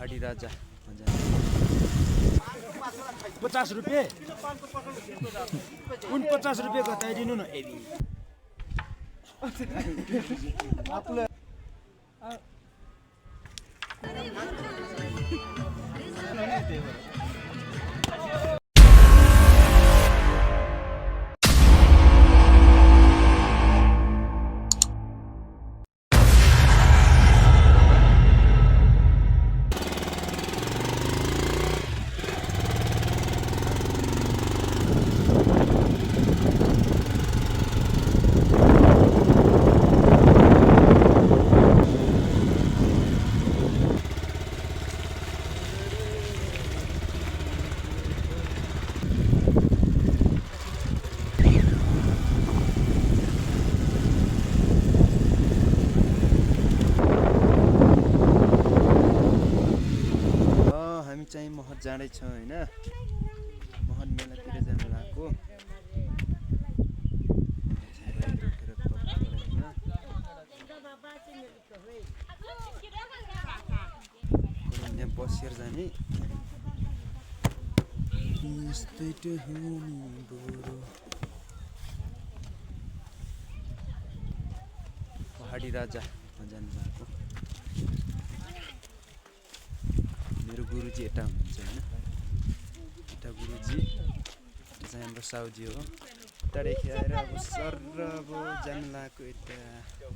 पहाडी राजा 50 रुपियाँ 49 रुपियाँ घटाइदिनु न यदि आफूलाई चाहिँ महत जाँदैछ हैन महत मेलातिर जानु लागेको यहाँ बसेर जाने यस्तै त हो नि बरु पहाडी राजा जानु लागेको मेरो गुरुजी यता हुनुहुन्छ हैन यता गुरुजी यो चाहिँ हाम्रो साउजी हो यतादेखि आएर अब सर अब जानु लागेको यता यो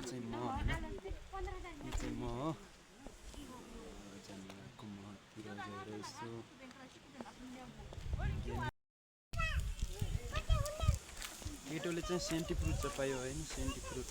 चाहिँ म हैन यो चाहिँ म हो जानु लागेको मतिर गएर यसो केटोले चाहिँ सेन्टी फ्रुट चपायो हैन सेन्टी फ्रुट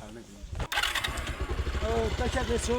खान दिन्छ पैसा बेच्छु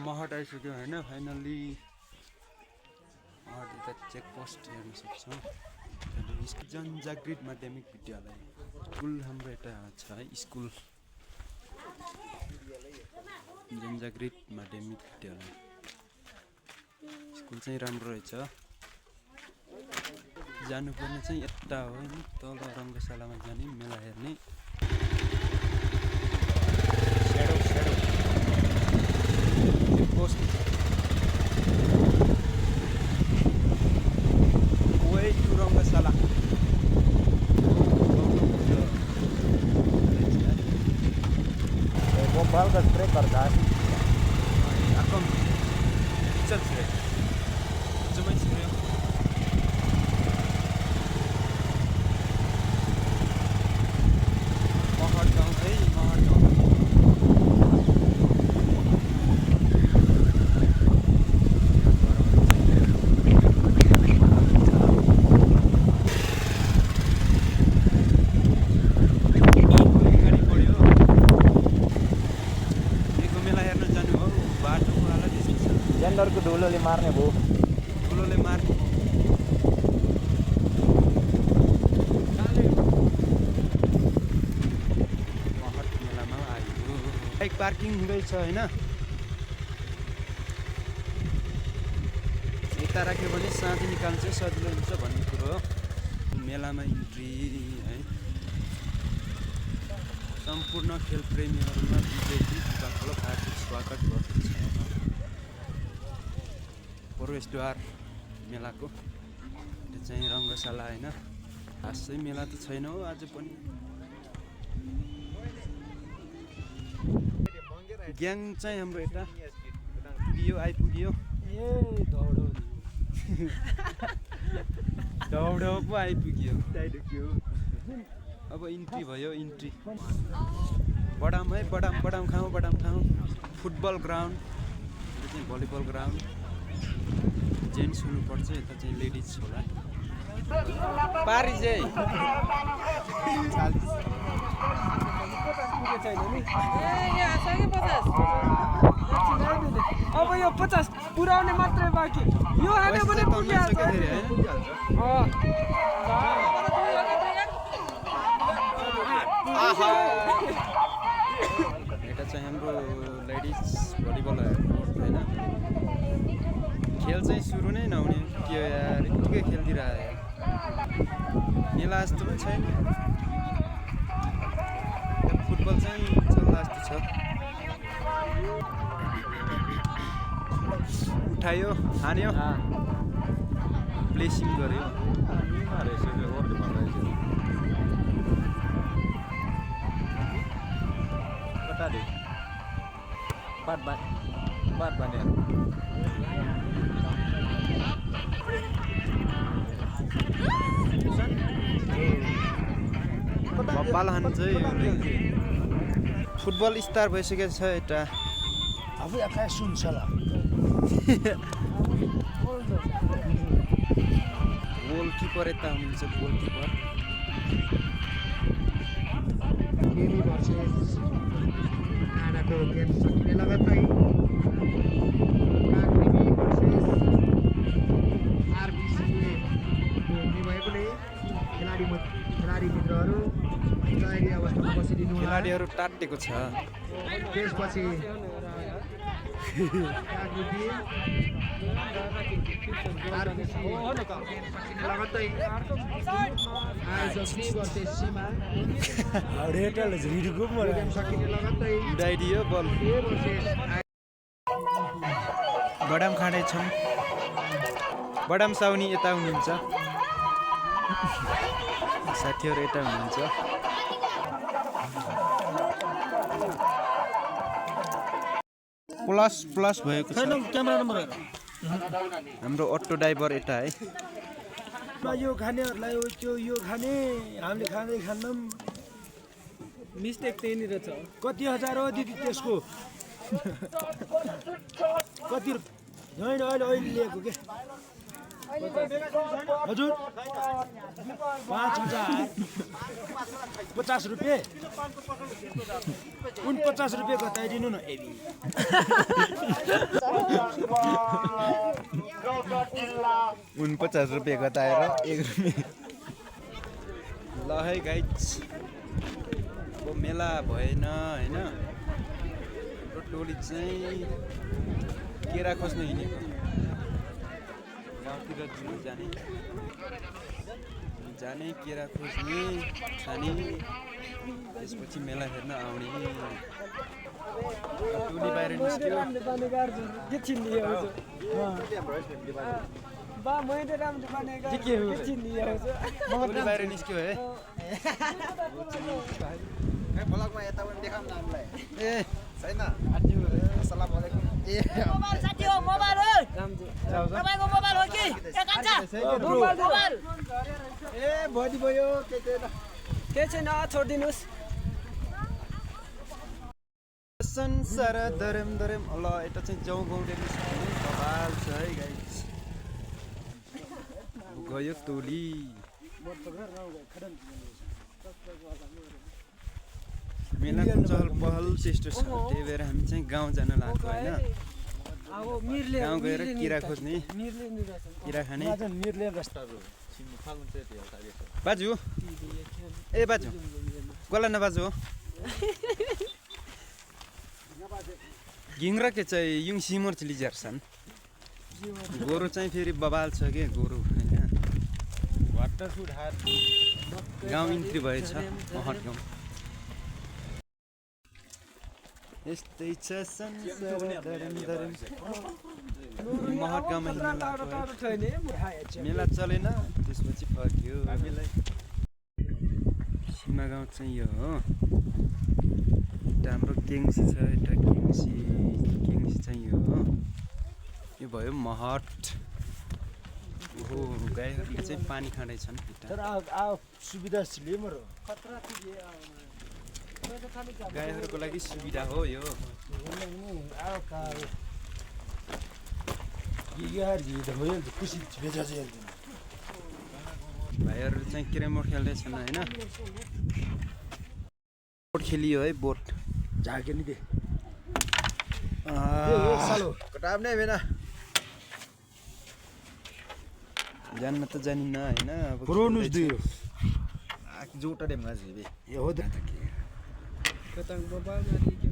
महट आइसक्यो हैन फाइनली महट यता चेकपोस्ट हेर्न सक्छौँ जनजागृत माध्यमिक विद्यालय स्कुल हाम्रो यता छ है स्कुल जनजागृत माध्यमिक विद्यालय स्कुल चाहिँ राम्रो रहेछ जानुपर्ने चाहिँ यता हो नि तल रङ्गशालामा जाने मेला हेर्ने पोस्ट है करदास Akong chat sih. Cuma sih. Mahal dong, mahal dong. जेन्डरको धुलोले मार्ने भयो धुलोले मार्ने महट मेलामा आयो बाइक पार्किङ हुँदैछ होइन यता राख्यो भने साँझ निकाल्नु चाहिँ सजिलो हुन्छ भन्ने कुरो हो मेलामा इन्ट्री है सम्पूर्ण खेल प्रेमीहरूमा विजयी क्लब हार्दिक स्वागत गर्दछ प्रवेशद्वार मेलाको यो चाहिँ रङ्गशाला होइन खासै मेला त छैन हो आज पनि ग्याङ चाहिँ हाम्रो यता पुग्यो आइपुग्यो ए दौडो दौडो पो आइपुग्यो अब इन्ट्री भयो इन्ट्री बडाम है बडाम खाउँ फुटबल ग्राउन्ड यो चाहिँ भलिबल ग्राउन्ड जेन्ट्स हुनुपर्छ यता चाहिँ लेडिज होला पारी चाहिँ अब यो 50 पुर्याउने मात्रै बाँकी यो हाने पनि पुगिहाल्छ यता चाहिँ हाम्रो लेडिज भलिबल होइन खेल चाहिँ सुरु नै नहुने के हो यार यत्तिकै खेलिदिइरह्यो मेला जस्तो पनि छैन फुटबल चाहिँ चल्ला जस्तो छ उठायो हान्यो प्लेसिङ गर्यो कता दे बात बाने बल हान्छ फुटबल स्टार भइसकेको छ यता आफै आफै सुन्छ ल गोलकिपर यता हुनुहुन्छ गोलकिपर आनाको गेम सकिने लगत्तै आरबिसीले हुने भएकोले खेलाडी मित्रहरू तयारी अवस्थामा बसिदिनु होला। खेलाडीहरू टाटेको छ त्यसपछि लगत्तै आयोजक वर्षे सीमा हडेटल झिडको गेम सकिने लगत्तै उडाइदियो बल बडाम खाँदैछौँ बडाम साउनी यता हुनुहुन्छ साथीहरू यता हुनुहुन्छ प्लस भएको छ क्यामेरा नम्बर हाम्रो अटो ड्राइभर यता है यो खानेहरूलाई यो खाने हामीले खाँदै खान्नौँ मिस्टेक त्यहीँनिर छ कति हजार हो दिदी त्यसको कति होइन अहिले लिएको के हजुर 5,000 50 रुपियाँ 49 रुपियाँ घटाइदिनु न एबी 49 रुपियाँ घटाएर 1 रुपियाँ ल है गाइज अब मेला भएन होइन हाम्रो टोली चाहिँ केरा खोज्न हिँडेको गाउँतिर जाने केरा खोज्ने खाने त्यसपछि मेला हेर्न आउने टोली बाहिर निस्क्यो टोली बाहिर निस्क्यो है ए छैन अस्सलामुअलैकुम ए मोबाइल साथी हो मोबाइल हो तपाईको मोबाइल हो कि के कान्छ मोबाइल ए भोलि भयो के छैन छोडिदिनुस् संसार दरेम दरेम ल यता चाहिँ जाउँ गाउँडेली बबाल छ है गाइस गयो टोली मेलाको चहल पहल त्यस्तो छ त्यही भएर हामी चाहिँ गाउँ जान लाग्यो होइन अब मिरले गाउँ गएर किरा खोज्ने मिरले निरासन किरा खाने मिरले रस्ताको बाजु ए बाजु कसलाई नबाजु हो गिङ्रा के चाहिँ युङ सिमर चिली झर्छन् गोरु चाहिँ फेरि बबाल छ के गोरु होइन गाउँ इन्ट्री भएछ महट गाउँ यस्तै छ संसार दरेम दरेम महट गाउँमा हिँड्न लाग्यो मेला चलेन त्यसपछि फर्क्यो सीमा गाउँ चाहिँ यो हो हाम्रो केङ्सी छ यता केङ्सी चाहिँ यो हो यो भयो महट ओहो गाईहरूले चाहिँ पानी खाँदैछन् तर सुविधा स्लिमर हो गाईहरूको लागि सुविधा हो यो भाइहरू चाहिँ क्रेमोट खेल्दैछन् होइन बोट खेलियो है बोट झाके नि दे सालो कटाब नै बेना जान्न त जानिन्न होइन अब पुरोनुस दियो जोटा दे माझे बे यो हो त कतङ मोबाइल मारि के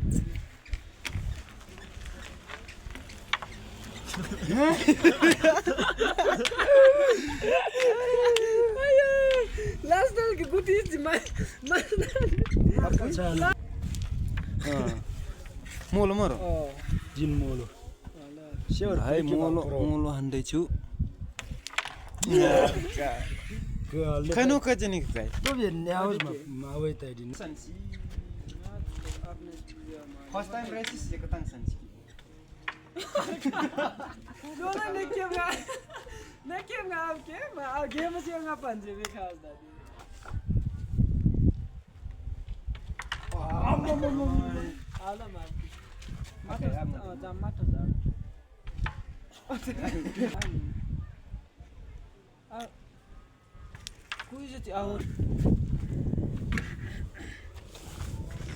लास्ट दल के गुटी मोलो मरो जिन मोलो भाइ मोलो हान्दैछु खैनो कजनी गाई तो भी न्याउज मावै त दिन फर्स्ट टाइम रेसिस जेको ताङ सन्सी Dola ne kem nga av ke ma av game se nga panje me khas da di ala ma mata jam mata za कुई जति आवर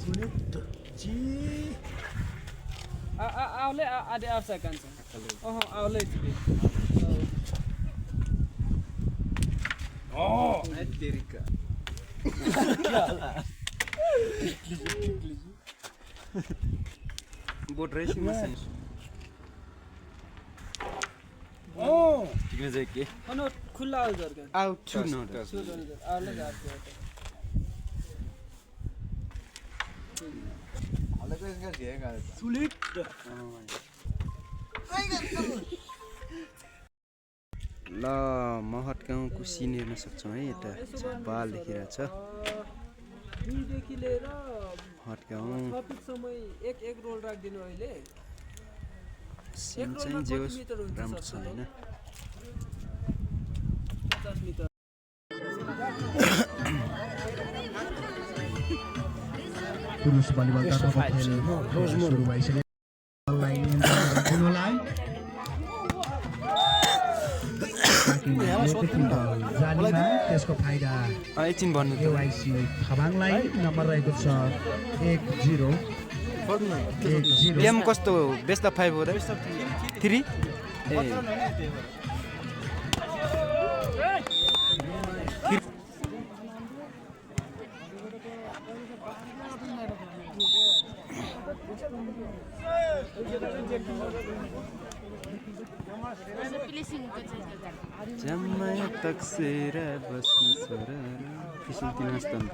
सुनित जी आवले आदे आवसा कान्छ ओहो आवले तिबे तेरिका बोट रेसिङ मसिन ठिकै छ के अन खुल्ला आउ जर के आउट टु नट आवले जात सुलिट ल महट गाउँको सिन हेर्न सक्छौँ है यता बाल देखिरहेछ देखि लिएर महट गाउँ टपिकसम्म एक रोल राखिदिनु अहिले सिन चाहिँ जे होस् राम्रो छ होइन 50 मिटर पुरुष भलिबल तर्फको खेल सुरु भइसक्यो बललाई हुनलाई जालीमा त्यसको फाइदा एकछिन भन्नु त केवाइसी खबाङलाई नम्बर रहेको छ 10 गेम कस्तो बेस्ट अफ 5 हो र 3 ए जम्मै तक्सेर बस्न छोरा फिसल तिर्नुहोस् त अन्त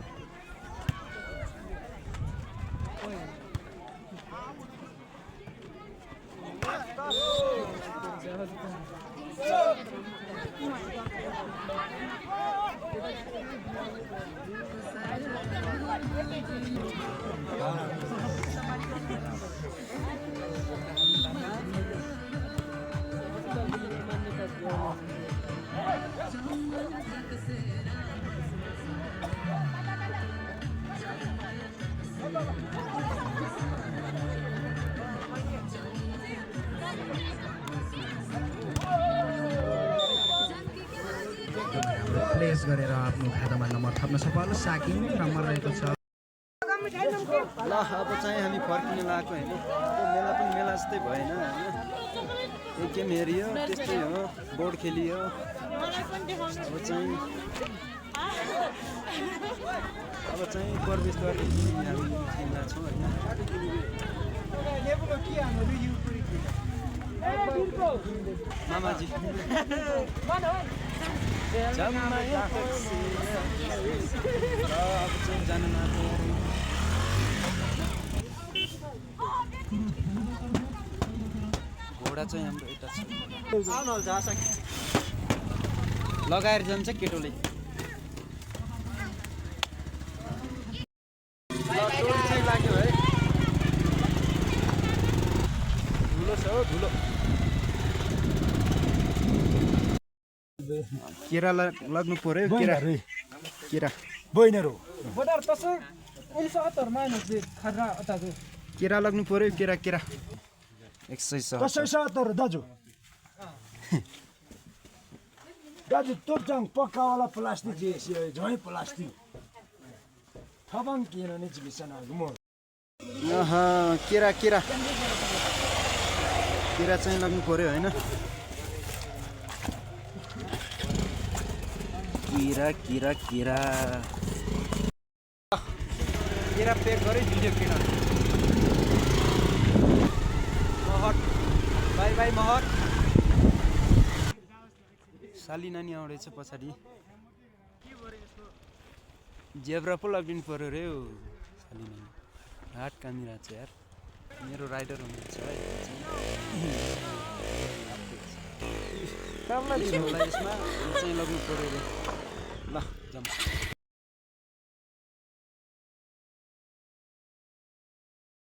प्लेस गरेर आफ्नो खातामा नम्बर थप्न सफल साकिङ नम्बर रहेको छ ल अब चाहिँ हामी फर्किन लागेको होइन त्यो मेला पनि मेला जस्तै भएन होइन एक गेम हेरियो त्यस्तै हो बोर्ड खेलियो अब चाहिँ प्रवेशद्वारदेखि हामी खेल्न छौँ होइन मामाजी जम्मायो ट्याक्सी र अब चाहिँ जान नआएको घोडा चाहिँ हाम्रो यता छ लगाएर जान्छ केटोले टोल चाहिँ लाग्यो है धुलो छ हो धुलो केरा लाग्नु पर्यो केरा केरा बैनर हो बडार तसै 69 माइनस दे खर्रा अता दे केरा लाग्नु पर्यो केरा केरा 177 दाजु दाजु तोपचाङ पक्कावाला प्लास्टिक जे झै प्लास्टिक थबाङ किन नि जिबिसन म केरा केरा केरा चाहिँ लाग्नु पर्यो होइन केरा केरा केरा केरा प्याक गरे भिडियो किन महट बाई बाई महट साली नानी आउँदैछ पछाडि जेब्रा पो लगिदिनु पर्यो रे हो साली नानी हात कामिरहेको छ यार मेरो राइडर हुनुहुन्छ है यसमा चाहिँ लग्नु पर्यो रे ल जाउँ